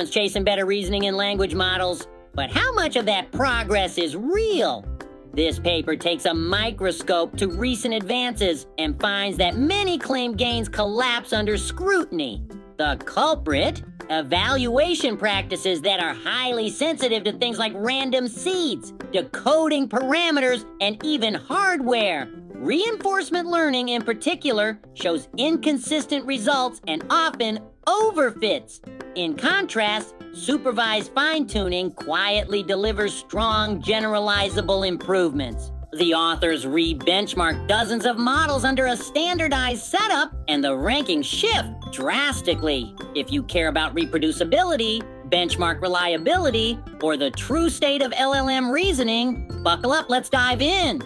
Everyone's chasing better reasoning in language models, but how much of that progress is real? This paper takes a microscope to recent advances and finds that many claimed gains collapse under scrutiny. The culprit? Evaluation practices that are highly sensitive to things like random seeds, decoding parameters, and even hardware. Reinforcement learning in particular shows inconsistent results and often overfits. In contrast, supervised fine-tuning quietly delivers strong generalizable improvements. The authors re-benchmark dozens of models under a standardized setup, and the rankings shift drastically. If you care about reproducibility, benchmark reliability, or the true state of LLM reasoning, buckle up, let's dive in.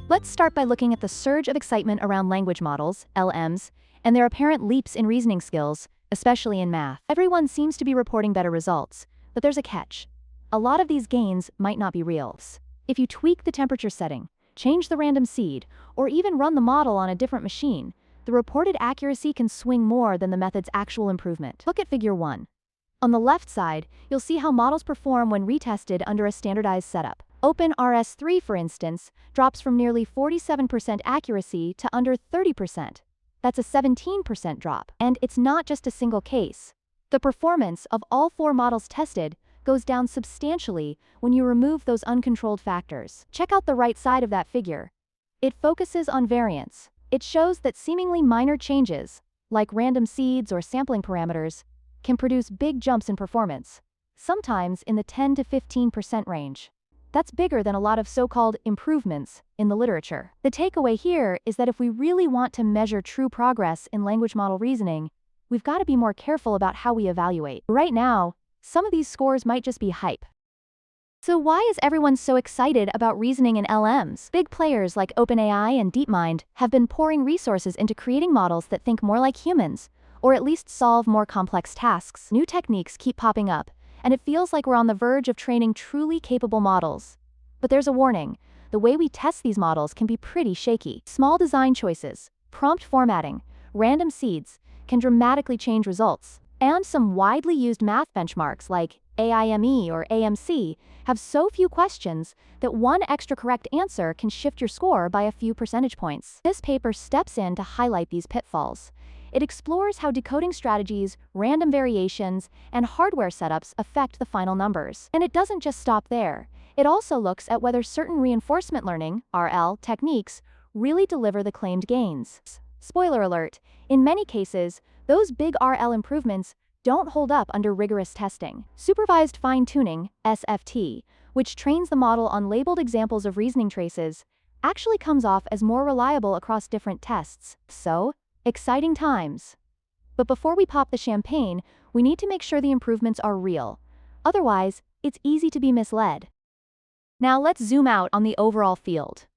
Let's start by looking at the surge of excitement around language models, LMs, and their apparent leaps in reasoning skills, especially in math. Everyone seems to be reporting better results, but there's a catch. A lot of these gains might not be real. If you tweak the temperature setting, change the random seed, or even run the model on a different machine, the reported accuracy can swing more than the method's actual improvement. Look at Figure 1. On the left side, you'll see how models perform when retested under a standardized setup. OpenRS3, for instance, drops from nearly 47% accuracy to under 30%. That's a 17% drop. And it's not just a single case. The performance of all 4 models tested goes down substantially when you remove those uncontrolled factors. Check out the right side of that figure. It focuses on variance. It shows that seemingly minor changes, like random seeds or sampling parameters, can produce big jumps in performance, sometimes in the 10 to 15% range. That's bigger than a lot of so-called improvements in the literature. The takeaway here is that if we really want to measure true progress in language model reasoning, we've got to be more careful about how we evaluate. Right now, some of these scores might just be hype. So why is everyone so excited about reasoning in LMs? Big players like OpenAI and DeepMind have been pouring resources into creating models that think more like humans, or at least solve more complex tasks. New techniques keep popping up, and it feels like we're on the verge of training truly capable models. But there's a warning. The way we test these models can be pretty shaky. Small design choices, prompt formatting, random seeds can dramatically change results. And some widely used math benchmarks like AIME or AMC have so few questions that one extra correct answer can shift your score by a few percentage points. This paper steps in to highlight these pitfalls. It explores how decoding strategies, random variations, and hardware setups affect the final numbers. And it doesn't just stop there. It also looks at whether certain reinforcement learning, RL, techniques really deliver the claimed gains. Spoiler alert, in many cases, those big RL improvements don't hold up under rigorous testing. Supervised fine-tuning, SFT, which trains the model on labeled examples of reasoning traces, actually comes off as more reliable across different tests. So, exciting times. But before we pop the champagne, we need to make sure the improvements are real. Otherwise, it's easy to be misled. Now let's zoom out on the overall field.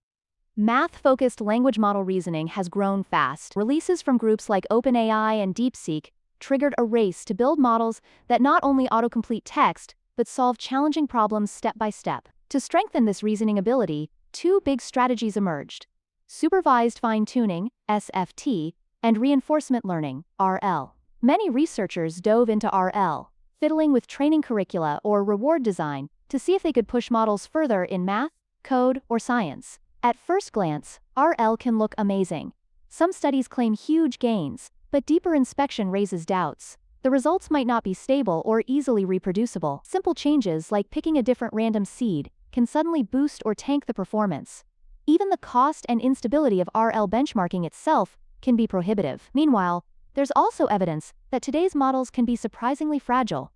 Math-focused language model reasoning has grown fast. Releases from groups like OpenAI and DeepSeek triggered a race to build models that not only autocomplete text, but solve challenging problems step by step. To strengthen this reasoning ability, 2 big strategies emerged: supervised fine-tuning, SFT, and reinforcement learning, RL. Many researchers dove into RL, fiddling with training curricula or reward design to see if they could push models further in math, code, or science. At first glance, RL can look amazing. Some studies claim huge gains, but deeper inspection raises doubts. The results might not be stable or easily reproducible. Simple changes like picking a different random seed can suddenly boost or tank the performance. Even the cost and instability of RL benchmarking itself can be prohibitive. Meanwhile, there's also evidence that today's models can be surprisingly fragile.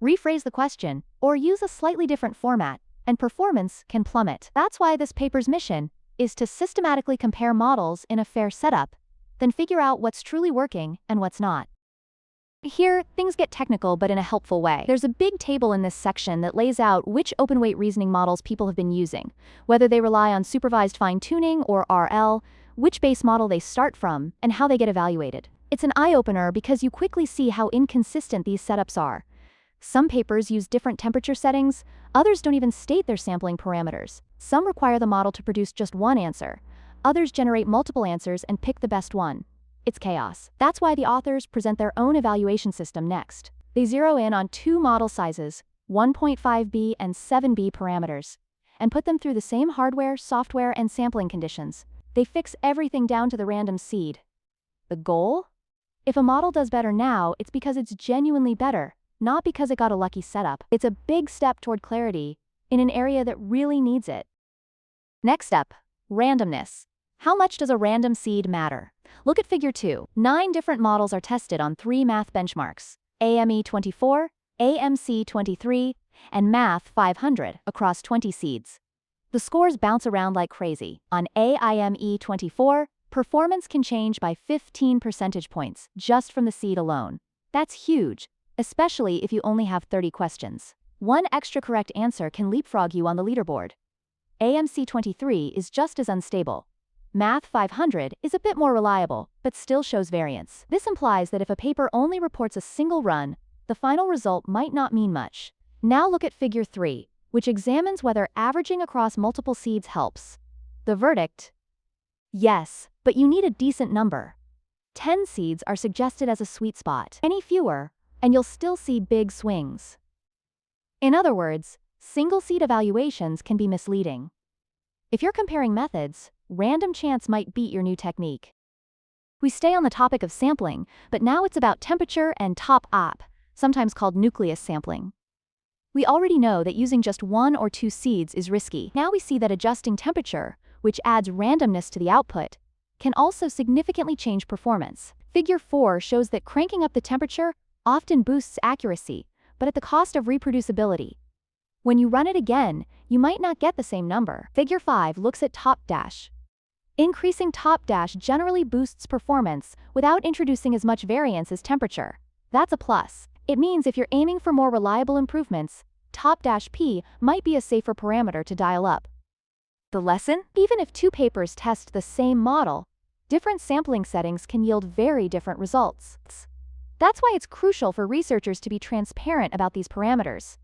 Rephrase the question, or use a slightly different format, and performance can plummet. That's why this paper's mission is to systematically compare models in a fair setup, then figure out what's truly working and what's not. Here, things get technical but in a helpful way. There's a big table in this section that lays out which open-weight reasoning models people have been using, whether they rely on supervised fine-tuning or RL, which base model they start from, and how they get evaluated. It's an eye-opener because you quickly see how inconsistent these setups are. Some papers use different temperature settings, others don't even state their sampling parameters. Some require the model to produce just one answer. Others generate multiple answers and pick the best one. it's chaos. That's why the authors present their own evaluation system next. They zero in on two model sizes, 1.5B and 7B parameters, and put them through the same hardware, software, and sampling conditions. They fix everything down to the random seed. The goal? If a model does better now, it's because it's genuinely better, not because it got a lucky setup. It's a big step toward clarity in an area that really needs it. Next up, randomness. How much does a random seed matter? Look at Figure 2. 9 different models are tested on 3 math benchmarks, AME 24, AMC 23, and Math 500 across 20 seeds. The scores bounce around like crazy. On AIME 24, performance can change by 15 percentage points just from the seed alone. That's huge, especially if you only have 30 questions. One extra correct answer can leapfrog you on the leaderboard. AMC 23 is just as unstable. Math 500 is a bit more reliable, but still shows variance. This implies that if a paper only reports a single run, the final result might not mean much. Now look at Figure 3, which examines whether averaging across multiple seeds helps. The verdict? Yes, but you need a decent number. 10 seeds are suggested as a sweet spot. Any fewer, and you'll still see big swings. In other words, single seed evaluations can be misleading. If you're comparing methods, random chance might beat your new technique. We stay on the topic of sampling, but now it's about temperature and top-op, sometimes called nucleus sampling. We already know that using just 1 or 2 seeds is risky. Now we see that adjusting temperature, which adds randomness to the output, can also significantly change performance. Figure 4 shows that cranking up the temperature often boosts accuracy, but at the cost of reproducibility. When you run it again, you might not get the same number. Figure 5 looks at top dash. Increasing top dash generally boosts performance without introducing as much variance as temperature. That's a plus. It means if you're aiming for more reliable improvements, top dash P might be a safer parameter to dial up. The lesson? Even if 2 papers test the same model, different sampling settings can yield very different results. That's why it's crucial for researchers to be transparent about these parameters.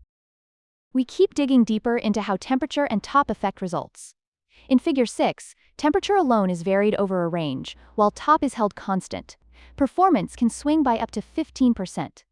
We keep digging deeper into how temperature and top affect results. In Figure 6, temperature alone is varied over a range, while top is held constant. Performance can swing by up to 15%.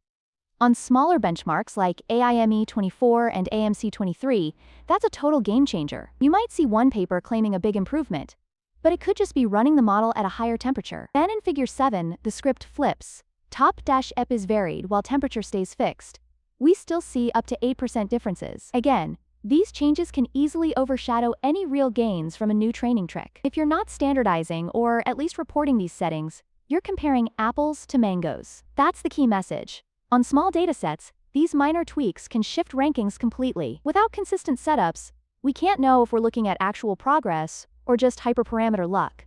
On smaller benchmarks like AIME 24 and AMC 23, that's a total game changer. You might see one paper claiming a big improvement, but it could just be running the model at a higher temperature. Then in Figure 7, the script flips. Top-EP is varied while temperature stays fixed. We still see up to 8% differences. Again, these changes can easily overshadow any real gains from a new training trick. If you're not standardizing or at least reporting these settings, you're comparing apples to mangoes. That's the key message. On small datasets, these minor tweaks can shift rankings completely. Without consistent setups, we can't know if we're looking at actual progress or just hyperparameter luck.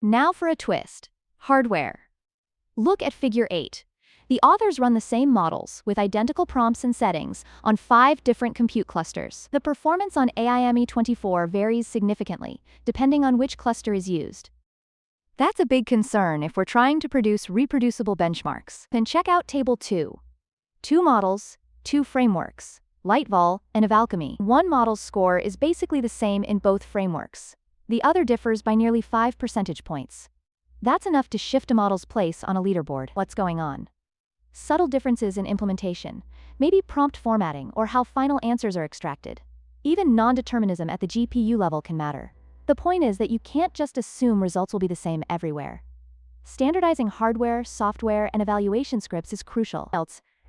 Now for a twist. Hardware. Look at Figure 8. The authors run the same models with identical prompts and settings on 5 different compute clusters. The performance on AIME 24 varies significantly, depending on which cluster is used. That's a big concern if we're trying to produce reproducible benchmarks. Then check out Table 2. 2 models, 2 frameworks, Lightvol and Evalchemy. One model's score is basically the same in both frameworks. The other differs by nearly 5 percentage points. That's enough to shift a model's place on a leaderboard. What's going on? Subtle differences in implementation, maybe prompt formatting or how final answers are extracted. Even non-determinism at the GPU level can matter. The point is that you can't just assume results will be the same everywhere. Standardizing hardware, software, and evaluation scripts is crucial.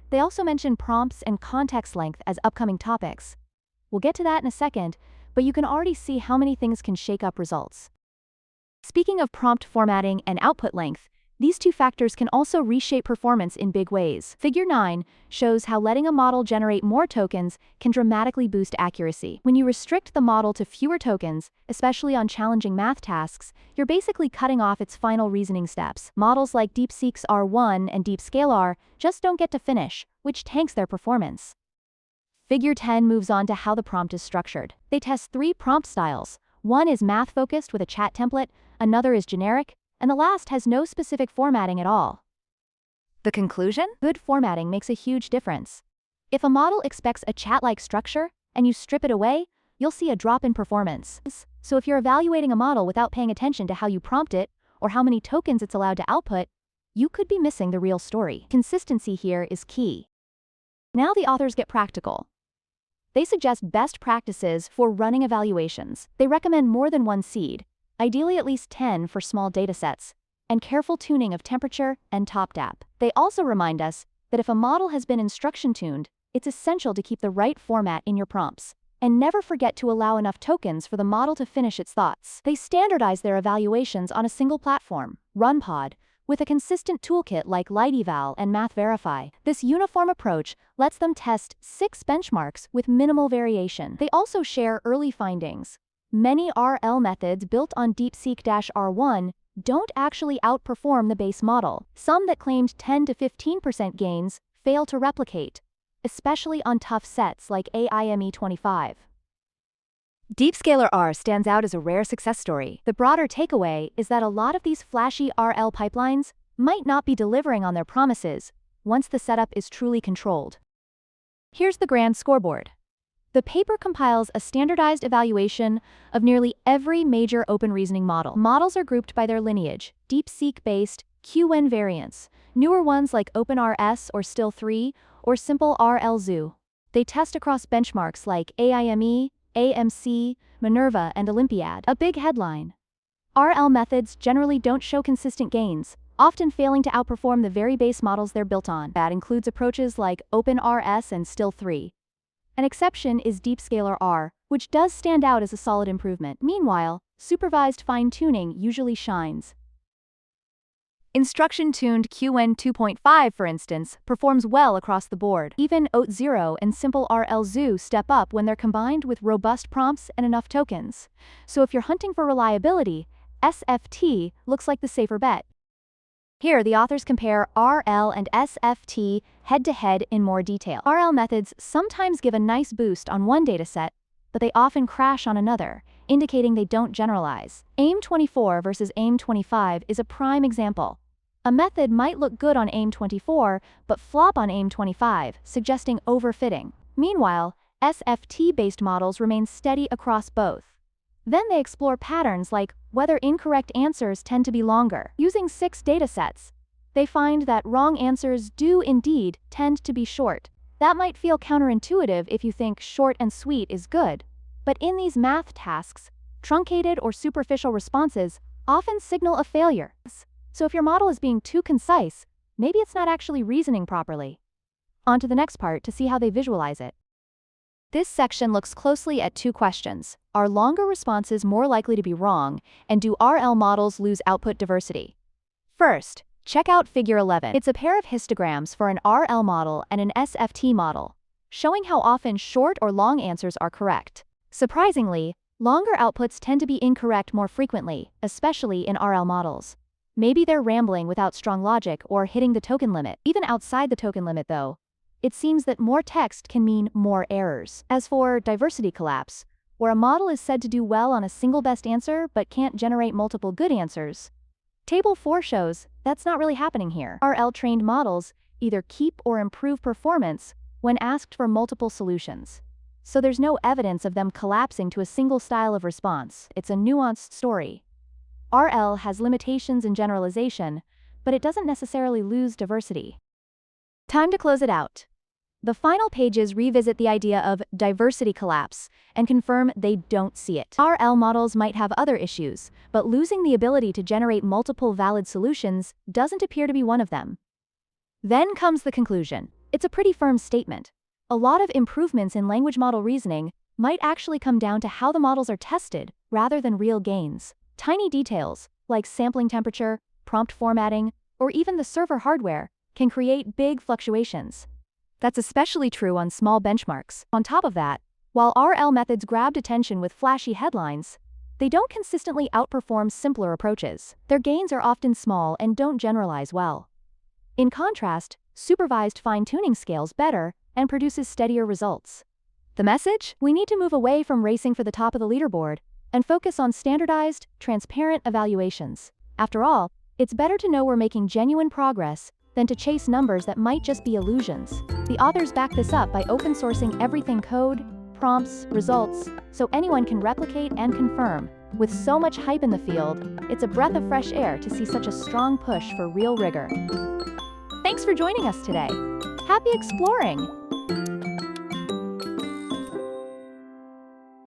They also mention prompts and context length as upcoming topics. We'll get to that in a second, but you can already see how many things can shake up results. Speaking of prompt formatting and output length, these 2 factors can also reshape performance in big ways. Figure 9 shows how letting a model generate more tokens can dramatically boost accuracy. When you restrict the model to fewer tokens, especially on challenging math tasks, you're basically cutting off its final reasoning steps. Models like DeepSeek's R1 and DeepScale-R just don't get to finish, which tanks their performance. Figure 10 moves on to how the prompt is structured. They test 3 prompt styles. One is math-focused with a chat template, another is generic, and the last has no specific formatting at all. The conclusion? Good formatting makes a huge difference. If a model expects a chat-like structure, and you strip it away, you'll see a drop in performance. So if you're evaluating a model without paying attention to how you prompt it, or how many tokens it's allowed to output, you could be missing the real story. Consistency here is key. Now the authors get practical. They suggest best practices for running evaluations. They recommend more than one seed, ideally at least 10 for small datasets, and careful tuning of temperature and top-dap. They also remind us that if a model has been instruction-tuned, it's essential to keep the right format in your prompts, and never forget to allow enough tokens for the model to finish its thoughts. They standardize their evaluations on a single platform, RunPod, with a consistent toolkit like LightEval and MathVerify. This uniform approach lets them test 6 benchmarks with minimal variation. They also share early findings. Many RL methods built on DeepSeek-R1 don't actually outperform the base model. Some that claimed 10 to 15% gains fail to replicate, especially on tough sets like Ameya 25. DeepScaler R stands out as a rare success story. The broader takeaway is that a lot of these flashy RL pipelines might not be delivering on their promises once the setup is truly controlled. Here's the grand scoreboard. The paper compiles a standardized evaluation of nearly every major open reasoning model. Models are grouped by their lineage, DeepSeek-based QN variants, newer ones like OpenRS or Still3, or simple RL-Zoo. They test across benchmarks like AIME, AMC, Minerva, and Olympiad. A big headline. RL methods generally don't show consistent gains, often failing to outperform the very base models they're built on. That includes approaches like OpenRS and Still3. An exception is DeepScaler R, which does stand out as a solid improvement. Meanwhile, supervised fine-tuning usually shines. Instruction-tuned QN 2.5, for instance, performs well across the board. Even OT0 and simple RL-Zoo step up when they're combined with robust prompts and enough tokens. So if you're hunting for reliability, SFT looks like the safer bet. Here, the authors compare RL and SFT head-to-head in more detail. RL methods sometimes give a nice boost on one dataset, but they often crash on another, indicating they don't generalize. AIM24 versus AIM25 is a prime example. A method might look good on AIM24, but flop on AIM25, suggesting overfitting. Meanwhile, SFT-based models remain steady across both. Then they explore patterns like whether incorrect answers tend to be longer. Using 6 datasets, they find that wrong answers do indeed tend to be short. That might feel counterintuitive if you think short and sweet is good, but in these math tasks, truncated or superficial responses often signal a failure. So if your model is being too concise, maybe it's not actually reasoning properly. On to the next part to see how they visualize it. This section looks closely at 2 questions. Are longer responses more likely to be wrong, and do RL models lose output diversity? First, check out Figure 11. It's a pair of histograms for an RL model and an SFT model, showing how often short or long answers are correct. Surprisingly, longer outputs tend to be incorrect more frequently, especially in RL models. Maybe they're rambling without strong logic or hitting the token limit. Even outside the token limit, though, it seems that more text can mean more errors. As for diversity collapse, where a model is said to do well on a single best answer but can't generate multiple good answers, Table 4 shows that's not really happening here. RL-trained models either keep or improve performance when asked for multiple solutions. So there's no evidence of them collapsing to a single style of response. It's a nuanced story. RL has limitations in generalization, but it doesn't necessarily lose diversity. Time to close it out. The final pages revisit the idea of diversity collapse and confirm they don't see it. RL models might have other issues, but losing the ability to generate multiple valid solutions doesn't appear to be one of them. Then comes the conclusion. It's a pretty firm statement. A lot of improvements in language model reasoning might actually come down to how the models are tested rather than real gains. Tiny details, like sampling temperature, prompt formatting, or even the server hardware, can create big fluctuations. That's especially true on small benchmarks. On top of that, while RL methods grabbed attention with flashy headlines, they don't consistently outperform simpler approaches. Their gains are often small and don't generalize well. In contrast, supervised fine-tuning scales better and produces steadier results. The message? We need to move away from racing for the top of the leaderboard and focus on standardized, transparent evaluations. After all, it's better to know we're making genuine progress than to chase numbers that might just be illusions. The authors back this up by open sourcing everything code, prompts, results, so anyone can replicate and confirm. With so much hype in the field, it's a breath of fresh air to see such a strong push for real rigor. Thanks for joining us today. Happy exploring!